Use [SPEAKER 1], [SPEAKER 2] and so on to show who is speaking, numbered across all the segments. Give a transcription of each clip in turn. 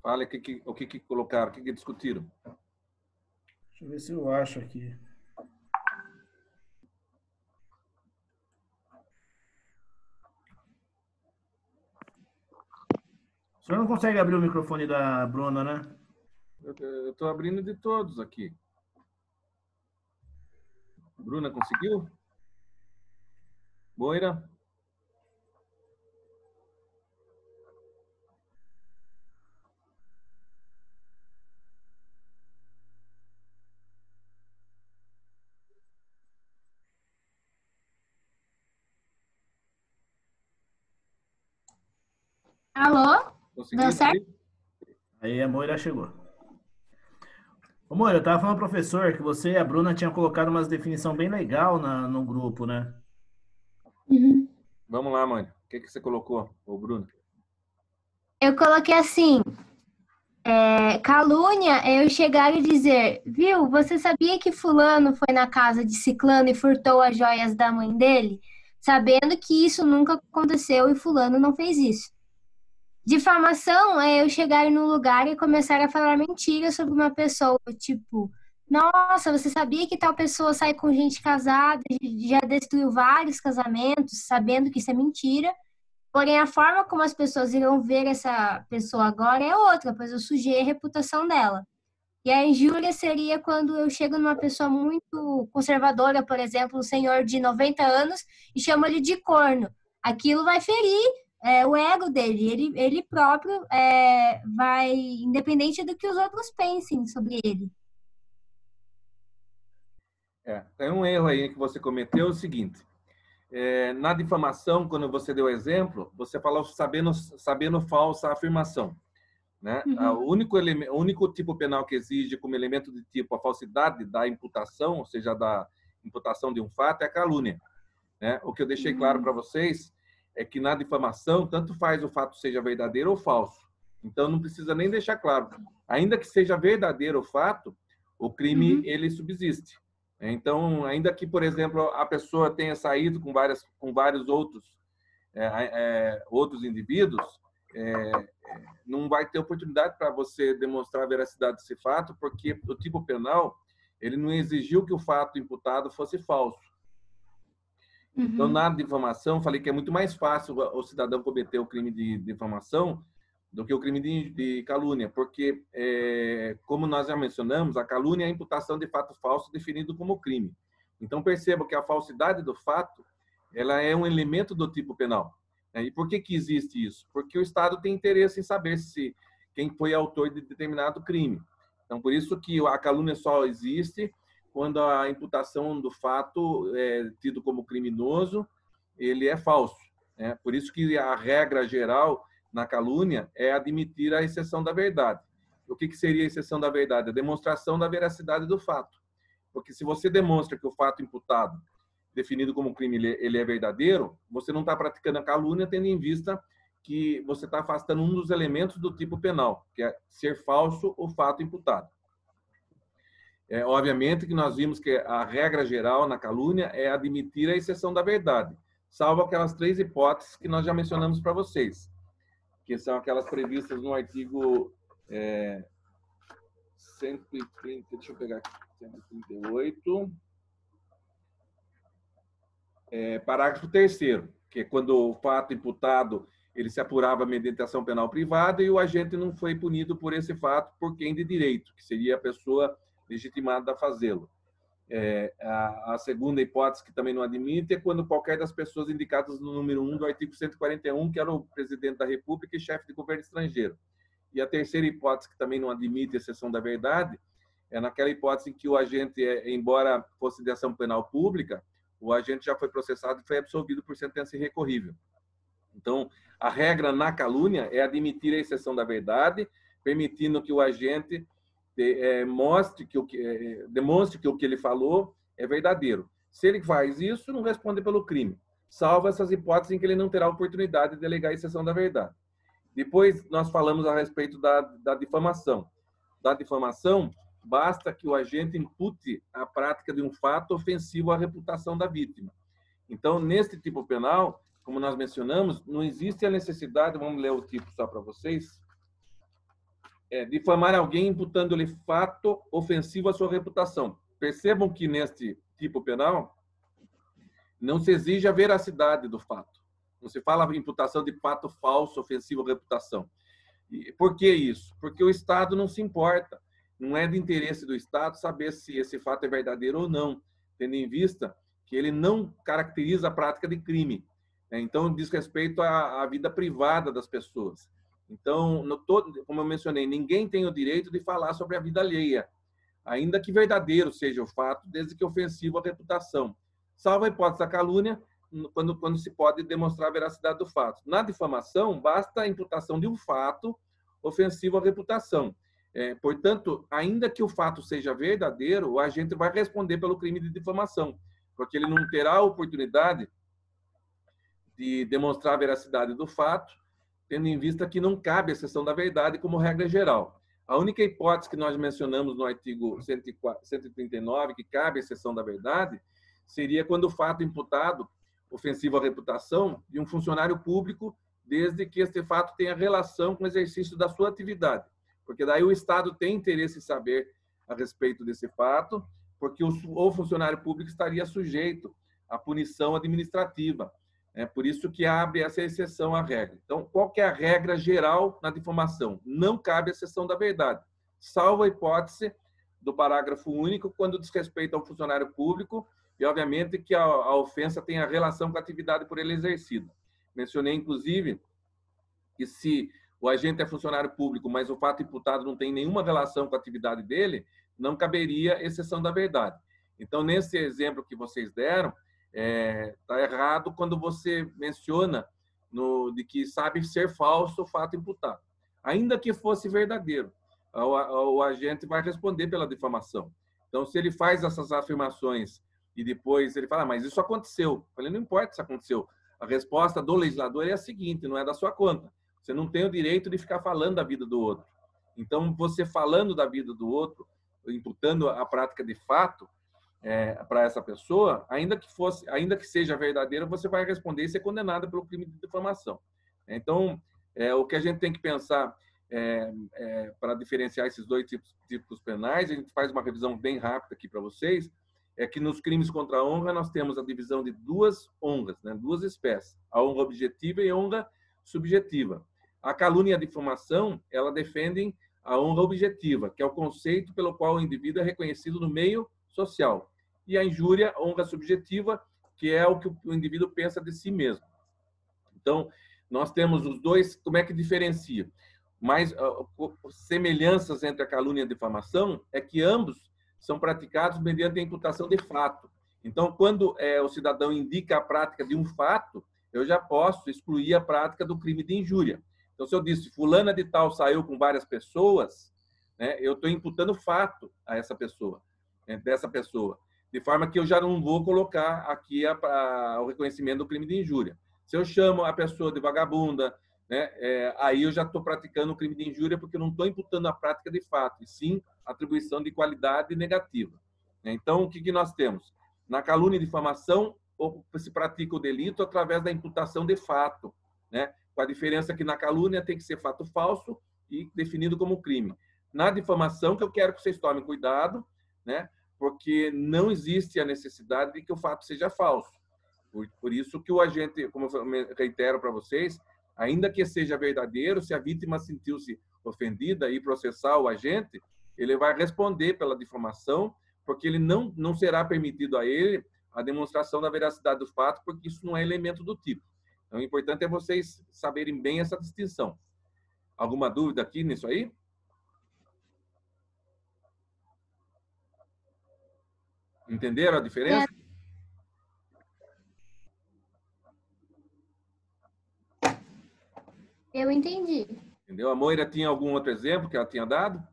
[SPEAKER 1] Fala o que colocaram, o que discutiram.
[SPEAKER 2] Deixa eu ver se eu acho aqui. O senhor não consegue abrir o microfone da Bruna, né?
[SPEAKER 1] Eu estou abrindo de todos aqui. Bruna, conseguiu? Moira?
[SPEAKER 3] Alô? Deu
[SPEAKER 1] Conseguiu
[SPEAKER 3] certo?
[SPEAKER 1] abrir?
[SPEAKER 2] Aí a Moira chegou. Ô, Moira, eu tava falando pro professor que você e a Bruna tinham colocado umas definição bem legal no grupo, né?
[SPEAKER 3] Uhum.
[SPEAKER 1] Vamos lá, mãe. O que você colocou, ô Bruno?
[SPEAKER 3] Eu coloquei assim, calúnia é eu chegar e dizer, viu, você sabia que fulano foi na casa de ciclano e furtou as joias da mãe dele? Sabendo que isso nunca aconteceu e fulano não fez isso. Difamação é eu chegar num lugar e começar a falar mentiras sobre uma pessoa, tipo, nossa, você sabia que tal pessoa sai com gente casada, já destruiu vários casamentos, sabendo que isso é mentira. Porém, a forma como as pessoas irão ver essa pessoa agora é outra, pois eu sujei a reputação dela. E a injúria seria quando eu chego numa pessoa muito conservadora, por exemplo, um senhor de 90 anos, e chamo ele de corno. Aquilo vai ferir o ego dele. Ele próprio vai, independente do que os outros pensem sobre ele.
[SPEAKER 1] Tem um erro aí que você cometeu, é o seguinte. Na difamação, quando você deu exemplo, você falou sabendo falsa afirmação. Né?
[SPEAKER 3] Uhum.
[SPEAKER 1] O único tipo penal que exige como elemento de tipo a falsidade da imputação, ou seja, da imputação de um fato, é a calúnia. Né? O que eu deixei claro para vocês é que na difamação, tanto faz o fato seja verdadeiro ou falso. Então, não precisa nem deixar claro. Ainda que seja verdadeiro o fato, o crime ele subsiste. Então, ainda que, por exemplo, a pessoa tenha saído com vários outros indivíduos, não vai ter oportunidade para você demonstrar a veracidade desse fato, porque o tipo penal ele não exigiu que o fato imputado fosse falso. Então, na difamação, falei que é muito mais fácil o cidadão cometer o crime de difamação do que o crime de calúnia, porque, como nós já mencionamos, a calúnia é a imputação de fato falso definido como crime. Então, perceba que a falsidade do fato ela é um elemento do tipo penal. E por que existe isso? Porque o Estado tem interesse em saber se quem foi autor de determinado crime. Então, por isso que a calúnia só existe quando a imputação do fato é tido como criminoso, ele é falso. Né? Por isso que a regra geral na calúnia é admitir a exceção da verdade. O que seria a exceção da verdade? A demonstração da veracidade do fato. Porque se você demonstra que o fato imputado, definido como crime, ele é verdadeiro, você não está praticando a calúnia tendo em vista que você está afastando um dos elementos do tipo penal, que é ser falso o fato imputado. Obviamente que nós vimos que a regra geral na calúnia é admitir a exceção da verdade, salvo aquelas 3 hipóteses que nós já mencionamos para vocês, que são aquelas previstas no artigo 130, deixa eu pegar aqui, 138, parágrafo 3º, que é quando o fato imputado ele se apurava mediante ação penal privada e o agente não foi punido por esse fato por quem de direito, que seria a pessoa legitimada a fazê-lo. A segunda hipótese que também não admite é quando qualquer das pessoas indicadas no número 1 do artigo 141, que era o presidente da República e chefe de governo estrangeiro. E a terceira hipótese que também não admite exceção da verdade é naquela hipótese em que o agente, embora fosse de ação penal pública, o agente já foi processado e foi absolvido por sentença irrecorrível. Então, a regra na calúnia é admitir a exceção da verdade, permitindo que o agente demonstre que o que ele falou é verdadeiro. Se ele faz isso, não responde pelo crime, salvo essas hipóteses em que ele não terá oportunidade de alegar a exceção da verdade. Depois, nós falamos a respeito da difamação. Da difamação, basta que o agente impute a prática de um fato ofensivo à reputação da vítima. Então, nesse tipo penal, como nós mencionamos, não existe a necessidade, vamos ler o tipo só para vocês. difamar alguém imputando-lhe fato ofensivo à sua reputação. Percebam que neste tipo penal não se exige a veracidade do fato. Não se fala em imputação de fato falso, ofensivo à reputação. E por que isso? Porque o Estado não se importa. Não é de interesse do Estado saber se esse fato é verdadeiro ou não, tendo em vista que ele não caracteriza a prática de crime. Então, diz respeito à vida privada das pessoas. Então, como eu mencionei, ninguém tem o direito de falar sobre a vida alheia, ainda que verdadeiro seja o fato, desde que ofensivo à reputação. Salvo a hipótese da calúnia, quando se pode demonstrar a veracidade do fato. Na difamação, basta a imputação de um fato ofensivo à reputação. Portanto, ainda que o fato seja verdadeiro, o agente vai responder pelo crime de difamação, porque ele não terá a oportunidade de demonstrar a veracidade do fato, tendo em vista que não cabe a exceção da verdade como regra geral. A única hipótese que nós mencionamos no artigo 139, que cabe a exceção da verdade, seria quando o fato imputado, ofensivo à reputação, de um funcionário público, desde que este fato tenha relação com o exercício da sua atividade. Porque daí o Estado tem interesse em saber a respeito desse fato, porque o funcionário público estaria sujeito à punição administrativa. É por isso que abre essa exceção à regra. Então, qual que é a regra geral na difamação? Não cabe exceção da verdade, salvo a hipótese do parágrafo único, quando diz respeito ao funcionário público e, obviamente, que a ofensa tenha relação com a atividade por ele exercida. Mencionei, inclusive, que se o agente é funcionário público, mas o fato imputado não tem nenhuma relação com a atividade dele, não caberia exceção da verdade. Então, nesse exemplo que vocês deram, está errado quando você menciona de que sabe ser falso o fato imputado. Ainda que fosse verdadeiro, o agente vai responder pela difamação. Então, se ele faz essas afirmações e depois ele fala, mas isso aconteceu. Eu falei, não importa se aconteceu. A resposta do legislador é a seguinte, não é da sua conta. Você não tem o direito de ficar falando da vida do outro. Então, você falando da vida do outro, imputando a prática de fato para essa pessoa, ainda que seja verdadeiro, você vai responder e ser condenado pelo crime de difamação. Então, o que a gente tem que pensar para diferenciar esses dois tipos penais, a gente faz uma revisão bem rápida aqui para vocês, é que nos crimes contra a honra nós temos a divisão de duas honras, né? Duas espécies, a honra objetiva e a honra subjetiva. A calúnia e a difamação, ela defendem a honra objetiva, que é o conceito pelo qual o indivíduo é reconhecido no meio social. E a injúria, a honra subjetiva, que é o que o indivíduo pensa de si mesmo. Então, nós temos os dois, como é que diferencia? Mas semelhanças entre a calúnia e a difamação é que ambos são praticados mediante a imputação de fato. Então, quando o cidadão indica a prática de um fato, eu já posso excluir a prática do crime de injúria. Então, se eu disse, fulana de tal saiu com várias pessoas, né, eu estou imputando fato a essa pessoa, dessa pessoa, de forma que eu já não vou colocar aqui o reconhecimento do crime de injúria. Se eu chamo a pessoa de vagabunda, né, aí eu já estou praticando o crime de injúria porque eu não estou imputando a prática de fato, e sim atribuição de qualidade negativa. Então, o que nós temos? Na calúnia e difamação, se pratica o delito através da imputação de fato, né? Com a diferença que na calúnia tem que ser fato falso e definido como crime. Na difamação, que eu quero que vocês tomem cuidado, né? Porque não existe a necessidade de que o fato seja falso. Por isso que o agente, como eu reitero para vocês, ainda que seja verdadeiro, se a vítima sentiu-se ofendida e processar o agente, ele vai responder pela difamação, porque ele não será permitido a ele a demonstração da veracidade do fato, porque isso não é elemento do tipo. Então, o importante é vocês saberem bem essa distinção. Alguma dúvida aqui nisso aí? Entenderam a diferença?
[SPEAKER 3] Eu entendi.
[SPEAKER 1] Entendeu? A Moira tinha algum outro exemplo que ela tinha dado?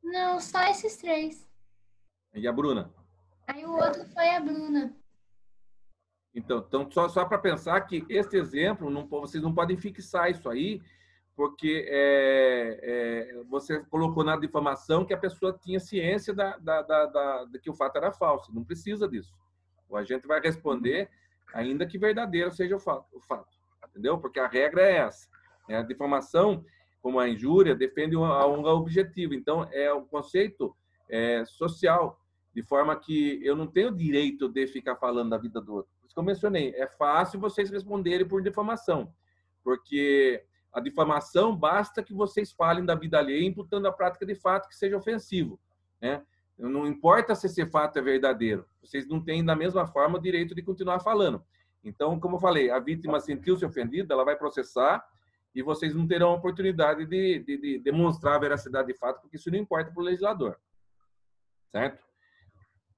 [SPEAKER 3] Não, só esses três.
[SPEAKER 1] E a Bruna?
[SPEAKER 3] Aí o outro foi a Bruna.
[SPEAKER 1] Então só para pensar que este exemplo, vocês não podem fixar isso aí, porque você colocou na difamação que a pessoa tinha ciência de que o fato era falso. Não precisa disso. O agente vai responder, ainda que verdadeiro seja o fato. Entendeu? Porque a regra é essa. A difamação, como a injúria, defende a honra objetiva. Então, é um conceito social, de forma que eu não tenho direito de ficar falando da vida do outro. Por isso que eu mencionei, é fácil vocês responderem por difamação, porque a difamação basta que vocês falem da vida alheia, imputando a prática de fato que seja ofensivo, né? Não importa se esse fato é verdadeiro, vocês não têm da mesma forma o direito de continuar falando. Então, como eu falei, a vítima sentiu-se ofendida, ela vai processar e vocês não terão a oportunidade de demonstrar a veracidade de fato, porque isso não importa para o legislador, certo?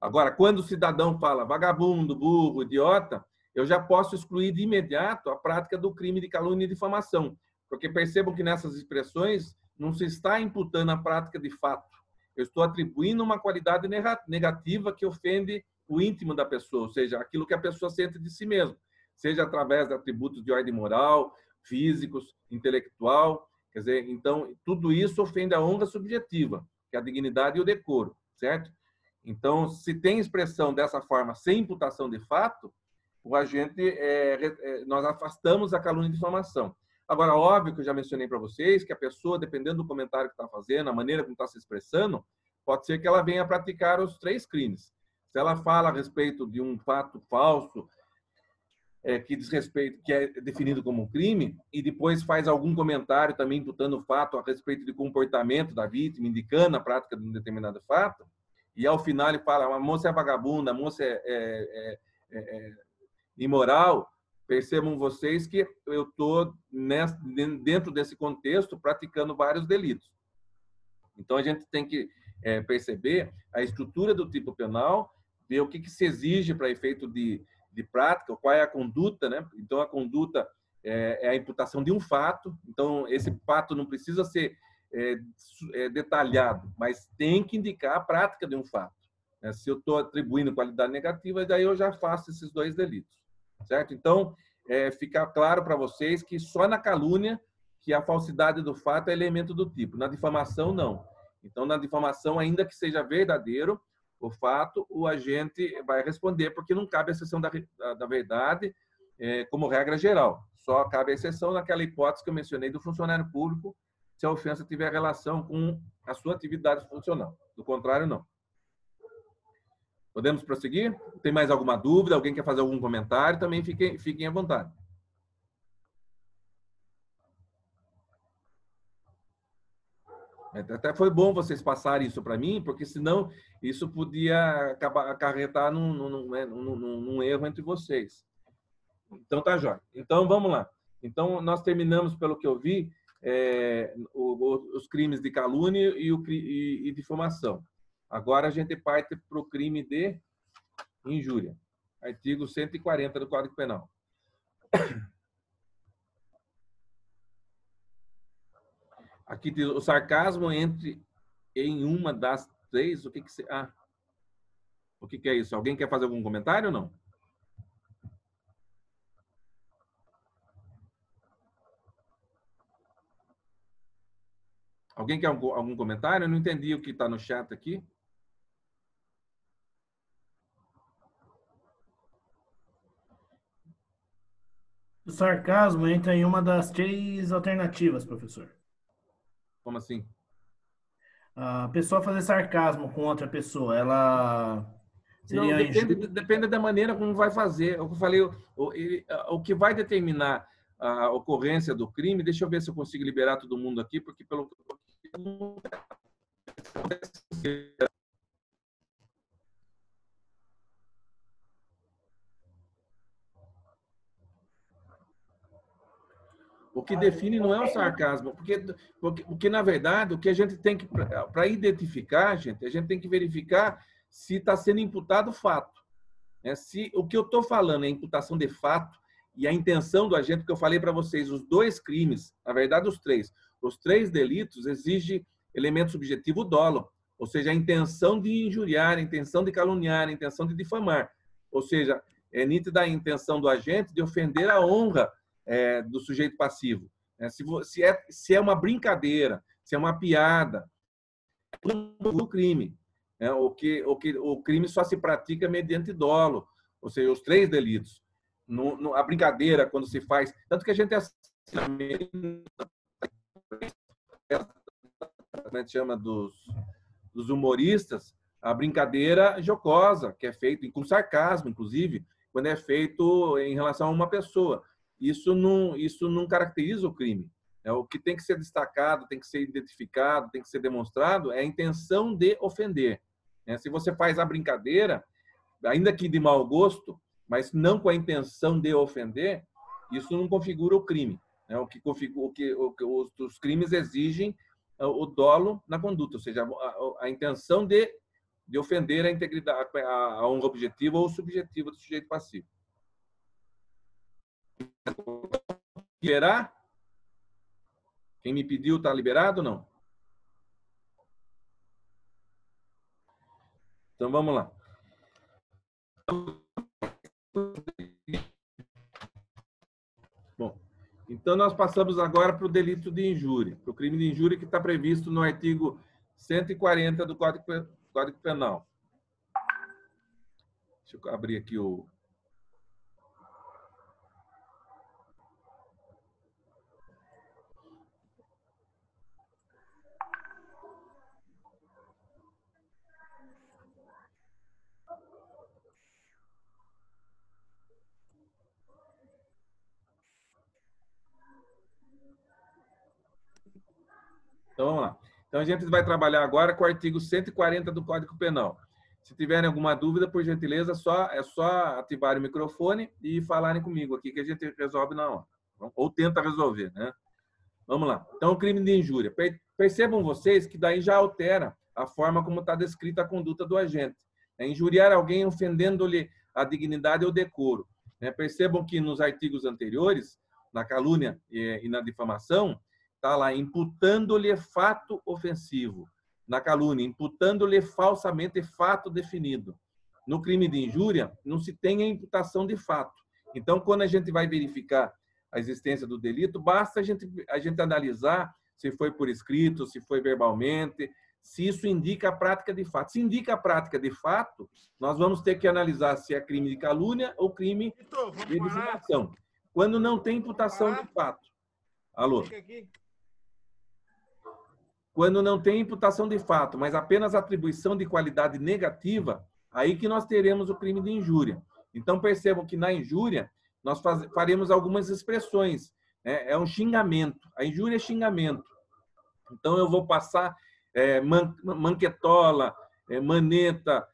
[SPEAKER 1] Agora, quando o cidadão fala vagabundo, burro, idiota, eu já posso excluir de imediato a prática do crime de calúnia e difamação, porque percebam que nessas expressões não se está imputando a prática de fato. Eu estou atribuindo uma qualidade negativa que ofende o íntimo da pessoa, ou seja, aquilo que a pessoa sente de si mesma, seja através de atributos de ordem moral, físicos, intelectual. Quer dizer, então, tudo isso ofende a honra subjetiva, que é a dignidade e o decoro, certo? Então, se tem expressão dessa forma, sem imputação de fato, o agente, nós afastamos a calúnia e difamação. Agora, óbvio que eu já mencionei para vocês que a pessoa, dependendo do comentário que está fazendo, a maneira como está se expressando, pode ser que ela venha a praticar os 3 crimes. Se ela fala a respeito de um fato falso, que é definido como um crime, e depois faz algum comentário também imputando o fato a respeito do comportamento da vítima, indicando a prática de um determinado fato, e ao final ele fala, a moça é vagabunda, a moça é imoral, percebam vocês que eu estou dentro desse contexto praticando vários delitos. Então, a gente tem que perceber a estrutura do tipo penal, ver o que se exige para efeito de prática, qual é a conduta, né? Então, a conduta é a imputação de um fato. Então, esse fato não precisa ser detalhado, mas tem que indicar a prática de um fato. Se eu estou atribuindo qualidade negativa, daí eu já faço esses 2 delitos, certo? Então, fica claro para vocês que só na calúnia que a falsidade do fato é elemento do tipo. Na difamação, não. Então, na difamação, ainda que seja verdadeiro o fato, o agente vai responder, porque não cabe a exceção da verdade como regra geral. Só cabe a exceção naquela hipótese que eu mencionei do funcionário público, se a ofensa tiver relação com a sua atividade funcional. Do contrário, não. Podemos prosseguir? Tem mais alguma dúvida? Alguém quer fazer algum comentário? Também fiquem à vontade. Até foi bom vocês passarem isso para mim, porque senão isso podia acarretar num erro entre vocês. Então, tá jóia. Então, vamos lá. Então, nós terminamos, pelo que eu vi, os crimes de calúnia e difamação. Agora a gente parte para o crime de injúria. Artigo 140 do Código Penal. Aqui diz o sarcasmo em uma das 3. O que é isso? Alguém quer fazer algum comentário ou não? Alguém quer algum comentário? Eu não entendi o que está no chat aqui.
[SPEAKER 2] O sarcasmo entra em uma das 3 alternativas, professor.
[SPEAKER 1] Como assim?
[SPEAKER 2] A pessoa fazer sarcasmo com outra pessoa, ela seria
[SPEAKER 1] depende da maneira como vai fazer. Eu falei, o que vai determinar a ocorrência do crime, deixa eu ver se eu consigo liberar todo mundo aqui, porque pelo o que define não é o sarcasmo, porque na verdade, o que a gente tem que, para identificar, a gente tem que verificar se está sendo imputado fato. Se o que eu estou falando é imputação de fato e a intenção do agente, que eu falei para vocês, os 2 crimes, na verdade os 3 delitos exigem elemento subjetivo dolo, ou seja, a intenção de injuriar, a intenção de caluniar, a intenção de difamar. Ou seja, é nítida a intenção do agente de ofender a honra do sujeito passivo. Se é uma brincadeira, se é uma piada, o crime. O crime só se pratica mediante dolo, ou seja, os 3 delitos. A brincadeira, quando se faz... Tanto que a gente a gente chama dos humoristas, a brincadeira jocosa, que é feito com sarcasmo, inclusive, quando é feito em relação a uma pessoa. Isso não caracteriza o crime. O que tem que ser destacado, tem que ser identificado, tem que ser demonstrado é a intenção de ofender. Se você faz a brincadeira, ainda que de mau gosto, mas não com a intenção de ofender, isso não configura o crime. Os crimes exigem o dolo na conduta, ou seja, a intenção de ofender a integridade, a honra objetiva ou subjetiva do sujeito passivo. Liberar? Quem me pediu está liberado ou não? Então vamos lá. Bom, então nós passamos agora para o delito de injúria, para o crime de injúria que está previsto no artigo 140 do Código Penal. Deixa eu abrir aqui o... Então, vamos lá. Então, a gente vai trabalhar agora com o artigo 140 do Código Penal. Se tiverem alguma dúvida, por gentileza, é só ativar o microfone e falarem comigo aqui, que a gente resolve na hora. Ou tenta resolver, né? Vamos lá. Então, o crime de injúria. Percebam vocês que daí já altera a forma como está descrita a conduta do agente. É injuriar alguém ofendendo-lhe a dignidade ou decoro. Percebam que nos artigos anteriores, na calúnia e na difamação, está lá, imputando-lhe fato ofensivo. Na calúnia, imputando-lhe falsamente fato definido. No crime de injúria, não se tem a imputação de fato. Então, quando a gente vai verificar a existência do delito, basta a gente analisar se foi por escrito, se foi verbalmente, se isso indica a prática de fato. Se indica a prática de fato, nós vamos ter que analisar se é crime de calúnia ou crime de difamação. Quando não tem imputação de fato. Alô? Quando não tem imputação de fato, mas apenas atribuição de qualidade negativa, aí que nós teremos o crime de injúria. Então, percebam que na injúria, nós faremos algumas expressões. É um xingamento. A injúria é xingamento. Então, eu vou passar manquetola, maneta,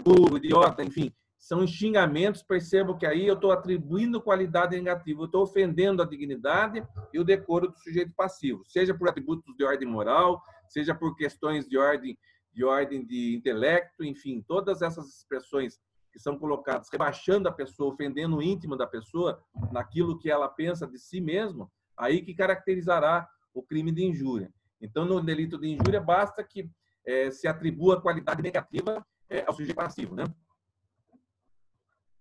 [SPEAKER 1] burro, idiota, enfim. São xingamentos, percebam que aí eu estou atribuindo qualidade negativa, eu estou ofendendo a dignidade e o decoro do sujeito passivo, seja por atributos de ordem moral, seja por questões de ordem de intelecto, enfim, todas essas expressões que são colocadas, rebaixando a pessoa, ofendendo o íntimo da pessoa, naquilo que ela pensa de si mesma, aí que caracterizará o crime de injúria. Então, no delito de injúria, basta que se atribua qualidade negativa ao sujeito passivo, né?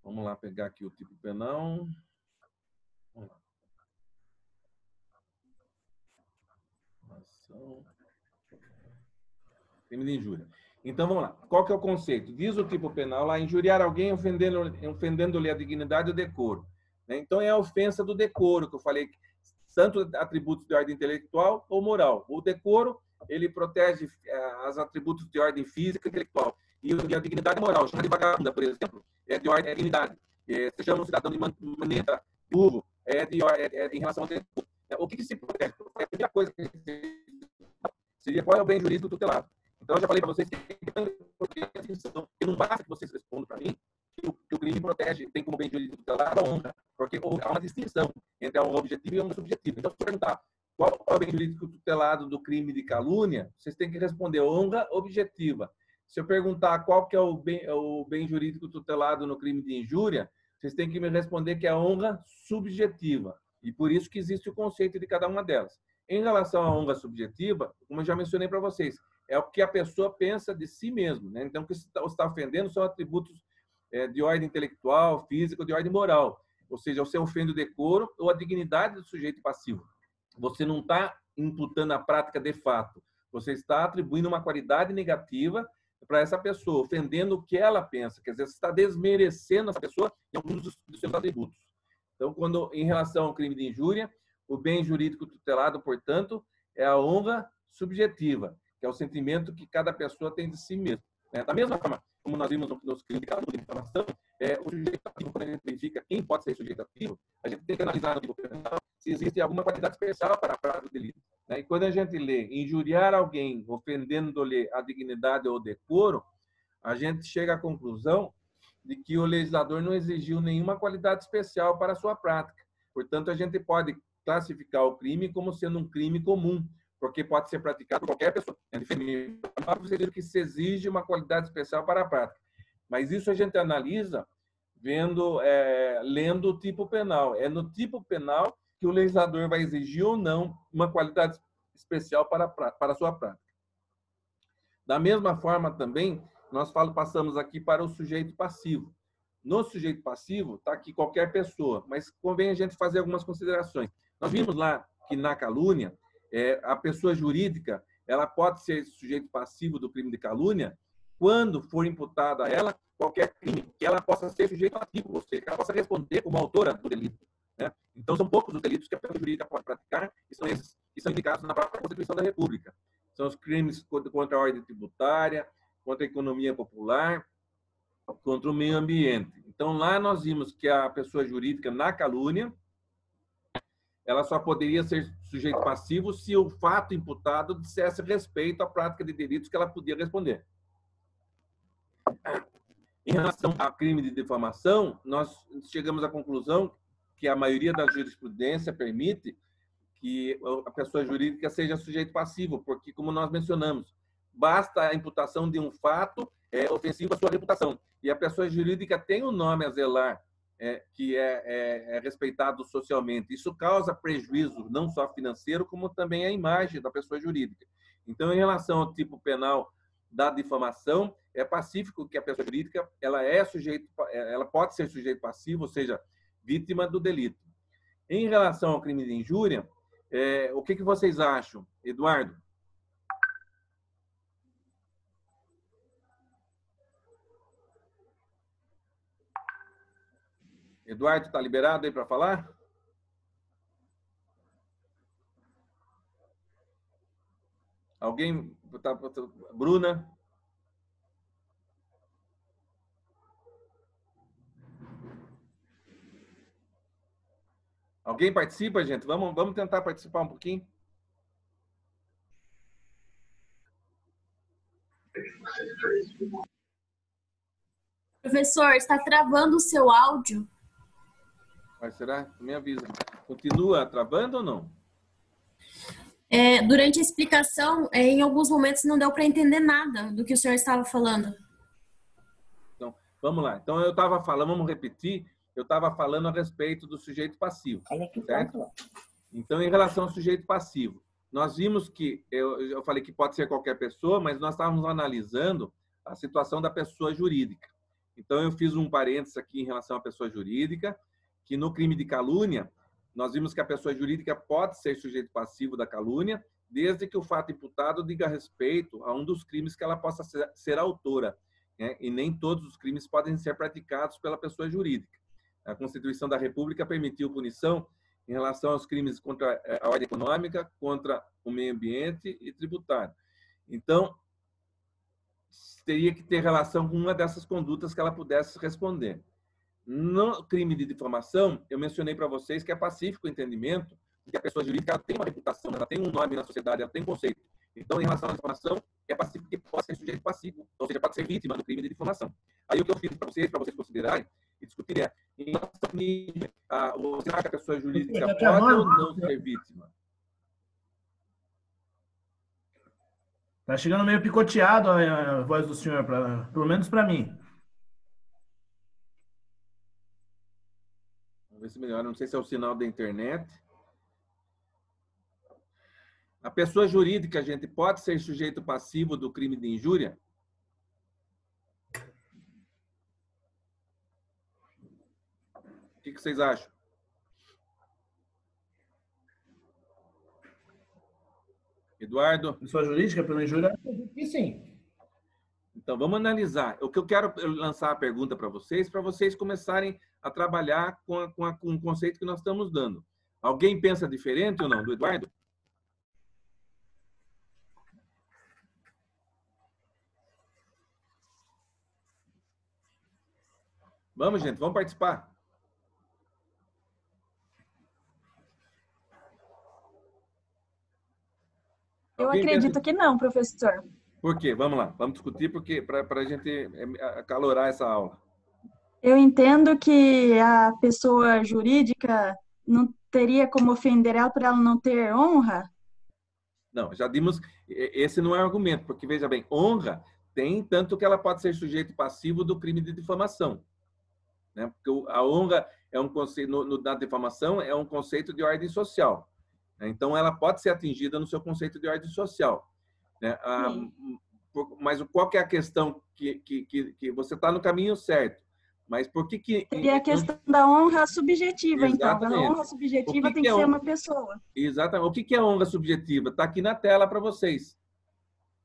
[SPEAKER 1] Vamos lá pegar aqui o tipo penal. Vamos lá. Ação. Crime de injúria. Então, vamos lá. Qual que é o conceito? Diz o tipo penal lá, injuriar alguém ofendendo-lhe a dignidade e o decoro. Então, é a ofensa do decoro, que eu falei, tanto atributos de ordem intelectual ou moral. O decoro, ele protege os atributos de ordem física e intelectual. E a dignidade moral, chama de vagabunda, por exemplo, é de ordem, dignidade. Você chama um cidadão de maneta, burro, em relação ao decoro. O que se protege? A primeira coisa que seria qual é o bem jurídico tutelado. Então, eu já falei para vocês que não basta que vocês respondam para mim que o crime protege, tem como bem jurídico tutelado a honra, porque há uma distinção entre a honra objetiva e a honra subjetiva. Então, se eu perguntar qual é o bem jurídico tutelado do crime de calúnia, vocês têm que responder honra objetiva. Se eu perguntar qual que é o bem jurídico tutelado no crime de injúria, vocês têm que me responder que é a honra subjetiva. E por isso que existe o conceito de cada uma delas. Em relação à honra subjetiva, como eu já mencionei para vocês, é o que a pessoa pensa de si mesmo, né? Então, o que você está ofendendo são atributos de ordem intelectual, física, de ordem moral. Ou seja, você ofende o decoro ou a dignidade do sujeito passivo. Você não está imputando a prática de fato. Você está atribuindo uma qualidade negativa para essa pessoa, ofendendo o que ela pensa. Quer dizer, você está desmerecendo essa pessoa em alguns dos seus atributos. Então, em relação ao crime de injúria, o bem jurídico tutelado, portanto, é a honra subjetiva, que é o sentimento que cada pessoa tem de si mesmo. Da mesma forma, como nós vimos nos crimes de calúnia e difamação, o sujeito ativo, quando a gente verifica quem pode ser sujeito ativo, a gente tem que analisar no tipo penal se existe alguma qualidade especial para a prática do delito. E quando a gente lê injuriar alguém, ofendendo-lhe a dignidade ou o decoro, a gente chega à conclusão de que o legislador não exigiu nenhuma qualidade especial para a sua prática. Portanto, a gente pode classificar o crime como sendo um crime comum, porque pode ser praticado por qualquer pessoa. Você diz que se exige uma qualidade especial para a prática. Mas isso a gente analisa lendo o tipo penal. É no tipo penal que o legislador vai exigir ou não uma qualidade especial para a sua prática. Da mesma forma também, nós passamos aqui para o sujeito passivo. No sujeito passivo, está aqui qualquer pessoa, mas convém a gente fazer algumas considerações. Nós vimos lá que na calúnia, a pessoa jurídica ela pode ser sujeito passivo do crime de calúnia quando for imputado a ela qualquer crime que ela possa ser sujeito ativo, ou seja, que ela possa responder como autora do delito. Então, são poucos os delitos que a pessoa jurídica pode praticar, e são esses que são indicados na própria Constituição da República. São os crimes contra a ordem tributária, contra a economia popular, contra o meio ambiente. Então, lá nós vimos que a pessoa jurídica, na calúnia, ela só poderia ser sujeito passivo se o fato imputado dissesse respeito à prática de delitos que ela podia responder. Em relação ao crime de difamação, nós chegamos à conclusão que a maioria da jurisprudência permite que a pessoa jurídica seja sujeito passivo, porque, como nós mencionamos, basta a imputação de um fato ofensivo à sua reputação. E a pessoa jurídica tem um nome a zelar, que é respeitado socialmente. Isso causa prejuízo, não só financeiro, como também à imagem da pessoa jurídica. Então, em relação ao tipo penal da difamação, é pacífico que a pessoa jurídica ela pode ser sujeito passivo, ou seja, vítima do delito. Em relação ao crime de injúria, o que vocês acham, Eduardo? Eduardo, está liberado aí para falar? Alguém? Bruna? Alguém participa, gente? Vamos tentar participar um pouquinho.
[SPEAKER 4] Professor, está travando o seu áudio?
[SPEAKER 1] Mas será? Me avisa. Continua travando ou não?
[SPEAKER 4] Durante a explicação, em alguns momentos não deu para entender nada do que o senhor estava falando.
[SPEAKER 1] Então, vamos lá. Então, eu estava falando, vamos repetir, eu estava falando a respeito do sujeito passivo, certo? Então, em relação ao sujeito passivo, nós vimos que, eu falei que pode ser qualquer pessoa, mas nós estávamos analisando a situação da pessoa jurídica. Então, eu fiz um parênteses aqui em relação à pessoa jurídica, que no crime de calúnia, nós vimos que a pessoa jurídica pode ser sujeito passivo da calúnia, desde que o fato imputado diga respeito a um dos crimes que ela possa ser autora, E nem todos os crimes podem ser praticados pela pessoa jurídica. A Constituição da República permitiu punição em relação aos crimes contra a ordem econômica, contra o meio ambiente e tributário. Então, teria que ter relação com uma dessas condutas que ela pudesse responder. No crime de difamação, eu mencionei para vocês que é pacífico o entendimento de que a pessoa jurídica ela tem uma reputação, ela tem um nome na sociedade, ela tem conceito. Então, em relação à difamação, é pacífico que pode ser sujeito passivo, ou seja, pode ser vítima do crime de difamação. Aí o que eu fiz para vocês considerarem e discutirem em relação ao crime, será que a pessoa jurídica pode ou não ser vítima?
[SPEAKER 2] Tá chegando meio picoteado a voz do senhor, pelo menos para mim.
[SPEAKER 1] Vamos ver se melhora. Não sei se é o sinal da internet. A pessoa jurídica, gente, pode ser sujeito passivo do crime de injúria? O que vocês acham? Eduardo?
[SPEAKER 2] Pessoa jurídica pela injúria? Acredito que sim.
[SPEAKER 1] Então, vamos analisar. O que eu quero lançar a pergunta para vocês começarem a trabalhar com o conceito que nós estamos dando. Alguém pensa diferente ou não, do Eduardo? Vamos, gente, vamos participar.
[SPEAKER 5] Eu acredito que não, professor.
[SPEAKER 1] Por quê? Vamos lá, vamos discutir porque para a gente acalorar essa aula.
[SPEAKER 5] Eu entendo que a pessoa jurídica não teria como ofender ela por ela não ter honra.
[SPEAKER 1] Não, já dimos, esse não é argumento, porque veja bem, honra tem tanto que ela pode ser sujeito passivo do crime de difamação. Né? Porque a honra é um conceito, na difamação, é um conceito de ordem social. Né? Então, ela pode ser atingida no seu conceito de ordem social. Né? Mas qual que é a questão que você está no caminho certo? Mas por que...
[SPEAKER 5] Seria a questão da honra subjetiva,
[SPEAKER 1] Exatamente.
[SPEAKER 5] Então. A honra subjetiva tem que ser uma pessoa.
[SPEAKER 1] Exatamente. O que é honra subjetiva? Está aqui na tela para vocês.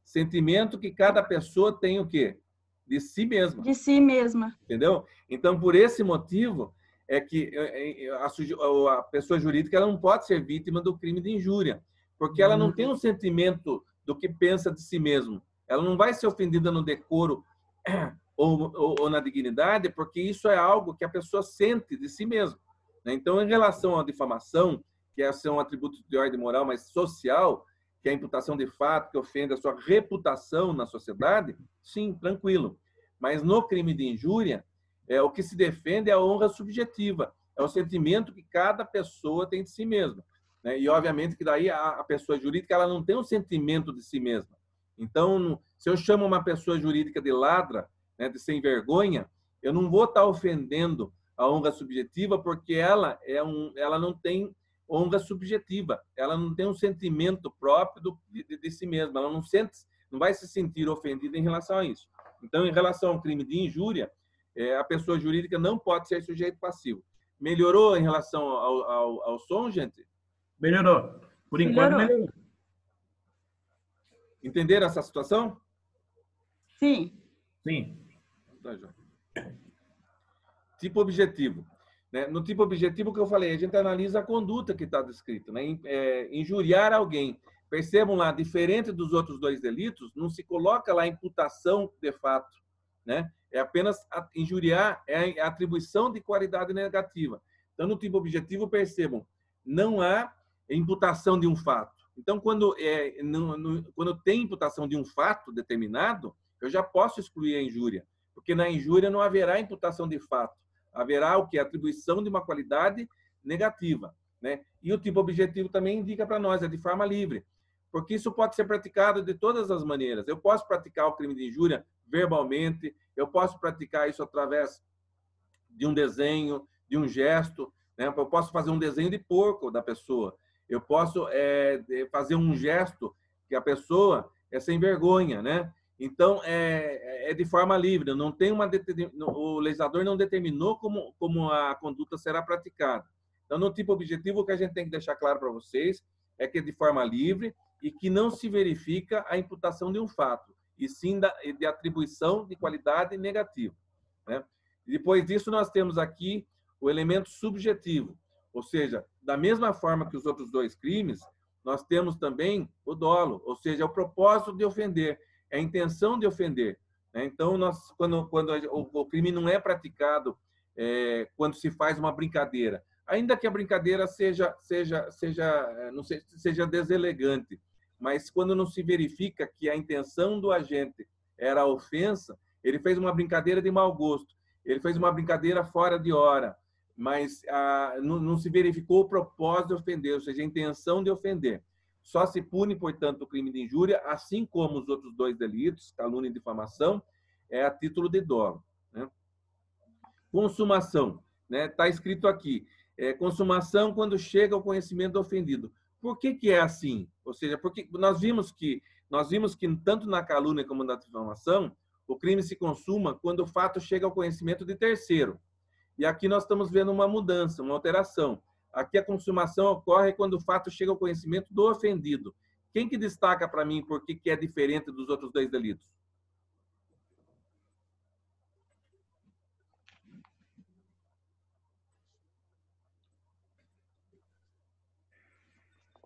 [SPEAKER 1] Sentimento que cada pessoa tem o quê? De si mesma.
[SPEAKER 5] De si mesma.
[SPEAKER 1] Entendeu? Então, por esse motivo, é que a pessoa jurídica ela não pode ser vítima do crime de injúria, porque ela não tem um sentimento do que pensa de si mesmo. Ela não vai ser ofendida no decoro ou na dignidade, porque isso é algo que a pessoa sente de si mesma. Então, em relação à difamação, que são atributos de ordem moral, mas social, que é a imputação de fato que ofende a sua reputação na sociedade, sim, tranquilo. Mas no crime de injúria, o que se defende é a honra subjetiva, é o sentimento que cada pessoa tem de si mesma. Né? E, obviamente, que daí a pessoa jurídica ela não tem um sentimento de si mesma. Então, se eu chamo uma pessoa jurídica de ladra, né, de sem vergonha, eu não vou estar ofendendo a honra subjetiva porque ela não tem honra subjetiva, ela não tem um sentimento próprio de si mesma, ela não vai se sentir ofendida em relação a isso. Então, em relação ao crime de injúria, a pessoa jurídica não pode ser sujeito passivo. Melhorou em relação ao som, gente?
[SPEAKER 2] Melhorou. Por enquanto, melhorou.
[SPEAKER 1] Entenderam essa situação?
[SPEAKER 5] Sim.
[SPEAKER 2] Sim.
[SPEAKER 1] Tipo objetivo. Né? No tipo objetivo que eu falei, a gente analisa a conduta que está descrita. Né? Injuriar alguém. Percebam lá, diferente dos outros dois delitos, não se coloca lá imputação de fato. Né? É apenas injuriar, é a atribuição de qualidade negativa. Então, no tipo objetivo, percebam, não há imputação de um fato. Então, quando tem imputação de um fato determinado, eu já posso excluir a injúria, porque na injúria não haverá imputação de fato. Haverá o que? Atribuição de uma qualidade negativa. Né? E o tipo objetivo também indica para nós, é de forma livre, porque isso pode ser praticado de todas as maneiras. Eu posso praticar o crime de injúria verbalmente, eu posso praticar isso através de um desenho, de um gesto, né? Eu posso fazer um desenho de porco da pessoa, eu posso fazer um gesto que a pessoa é sem vergonha, né? Então, é de forma livre, não tem o legislador não determinou como a conduta será praticada. Então, no tipo objetivo, o que a gente tem que deixar claro para vocês é que é de forma livre e que não se verifica a imputação de um fato, e sim de atribuição de qualidade negativa. Né? E depois disso, nós temos aqui o elemento subjetivo, ou seja, da mesma forma que os outros dois crimes, nós temos também o dolo, ou seja, o propósito de ofender, é a intenção de ofender. Né? Então, quando o crime não é praticado quando se faz uma brincadeira, ainda que a brincadeira seja deselegante, mas quando não se verifica que a intenção do agente era a ofensa, ele fez uma brincadeira de mau gosto, ele fez uma brincadeira fora de hora, mas não se verificou o propósito de ofender, ou seja, a intenção de ofender. Só se pune, portanto, o crime de injúria, assim como os outros dois delitos, calúnia e difamação, a título de dolo. Né? Consumação. Está escrito aqui, consumação quando chega ao conhecimento do ofendido. Por que é assim? Ou seja, porque nós vimos que tanto na calúnia como na difamação, o crime se consuma quando o fato chega ao conhecimento de terceiro. E aqui nós estamos vendo uma mudança, uma alteração. Aqui a consumação ocorre quando o fato chega ao conhecimento do ofendido. Quem que destaca para mim por que é diferente dos outros dois delitos?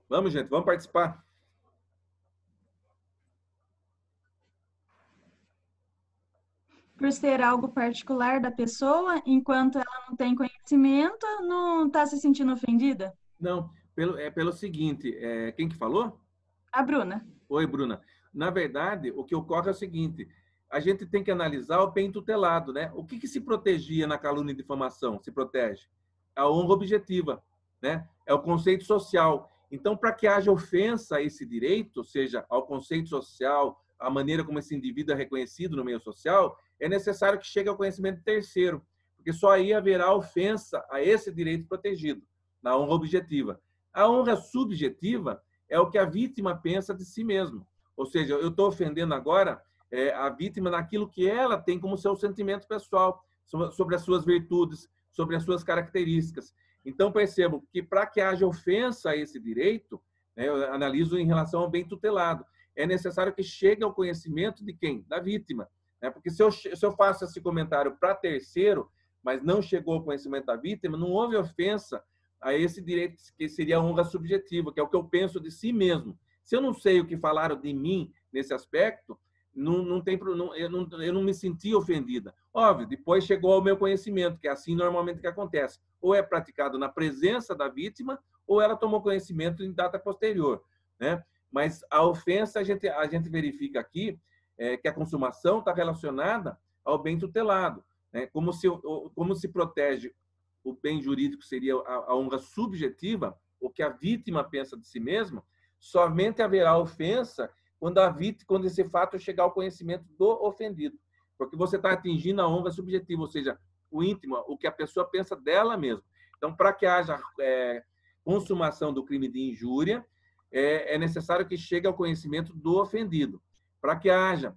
[SPEAKER 1] Vamos, gente, vamos participar.
[SPEAKER 5] Por ser algo particular da pessoa, enquanto ela não tem conhecimento, não está se sentindo ofendida?
[SPEAKER 1] Não, pelo seguinte, quem que falou?
[SPEAKER 5] A Bruna.
[SPEAKER 1] Oi, Bruna. Na verdade, o que ocorre é o seguinte, a gente tem que analisar o bem tutelado, né? O que se protegia na calúnia e difamação? Se protege? A honra objetiva, né? É o conceito social. Então, para que haja ofensa a esse direito, ou seja, ao conceito social, a maneira como esse indivíduo é reconhecido no meio social, é necessário que chegue ao conhecimento terceiro, porque só aí haverá ofensa a esse direito protegido, na honra objetiva. A honra subjetiva é o que a vítima pensa de si mesmo. Ou seja, eu estou ofendendo agora a vítima naquilo que ela tem como seu sentimento pessoal, sobre as suas virtudes, sobre as suas características. Então, percebo que para que haja ofensa a esse direito, né, eu analiso em relação ao bem tutelado, é necessário que chegue ao conhecimento de quem? Da vítima. Né? Porque se eu faço esse comentário para terceiro, mas não chegou ao conhecimento da vítima, não houve ofensa a esse direito que seria a honra subjetiva, que é o que eu penso de si mesmo. Se eu não sei o que falaram de mim nesse aspecto, eu não me senti ofendida. Óbvio, depois chegou ao meu conhecimento, que é assim normalmente que acontece. Ou é praticado na presença da vítima, ou ela tomou conhecimento em data posterior. Né? Mas a ofensa, a gente verifica aqui que a consumação está relacionada ao bem tutelado. Né? Como se protege o bem jurídico, seria a honra subjetiva, o que a vítima pensa de si mesma, somente haverá ofensa quando esse fato chegar ao conhecimento do ofendido. Porque você está atingindo a honra subjetiva, ou seja, o íntimo, o que a pessoa pensa dela mesma. Então, para que haja consumação do crime de injúria, é necessário que chegue ao conhecimento do ofendido. Para que haja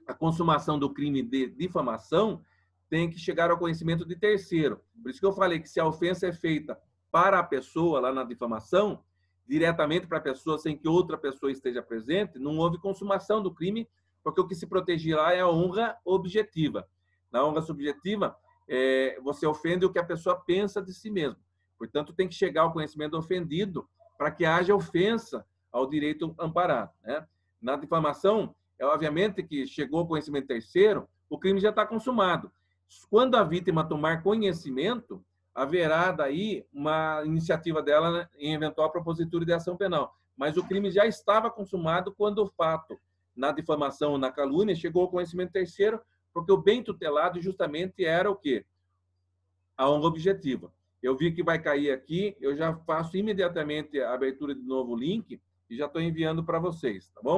[SPEAKER 1] a consumação do crime de difamação, tem que chegar ao conhecimento de terceiro. Por isso que eu falei que se a ofensa é feita para a pessoa, lá na difamação, diretamente para a pessoa, sem que outra pessoa esteja presente, não houve consumação do crime, porque o que se protegia lá é a honra objetiva. Na honra subjetiva, você ofende o que a pessoa pensa de si mesmo. Portanto, tem que chegar ao conhecimento do ofendido para que haja ofensa ao direito amparado. Né? Na difamação, obviamente que chegou ao conhecimento terceiro, o crime já está consumado. Quando a vítima tomar conhecimento, haverá daí uma iniciativa dela em eventual propositura de ação penal. Mas o crime já estava consumado quando o fato, na difamação ou na calúnia, chegou ao conhecimento terceiro, porque o bem tutelado justamente era o quê? A honra objetiva. Eu vi que vai cair aqui, eu já faço imediatamente a abertura de novo link e já estou enviando para vocês, tá bom?